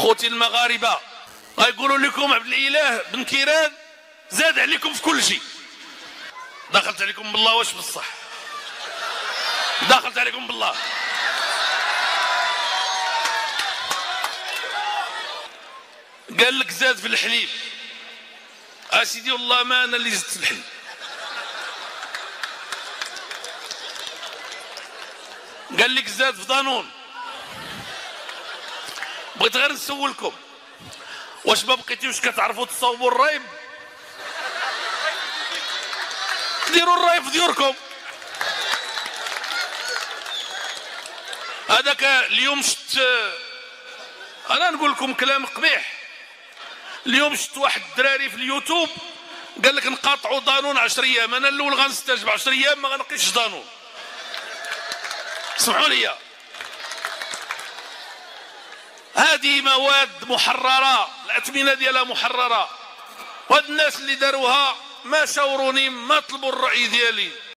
خوتي المغاربه غيقولوا لكم عبد الاله بن كيران زاد عليكم في كل شيء. دخلت عليكم بالله واش بصح؟ دخلت عليكم بالله. قال لك زاد في الحليب. اسيدي والله ما انا اللي زدت في الحليب. قال لك زاد في دانون. بغيت غير نسولكم واش ما بقيتيوش كتعرفوا تصاوبوا الرايب؟ ديروا الرايب في ديوركم. هذاك اليوم شت، انا نقول لكم كلام قبيح. اليوم شت واحد الدراري في اليوتيوب قال لك نقاطعوا دانون 10 ايام. انا الاول غنستجب 10 ايام ما غنقيش دانون. اسمحوا لي، هذه مواد محرره، الاثمنه ديالها محرره، وهاد الناس اللي داروها ما شاوروني ما طلبوا الراي ديالي.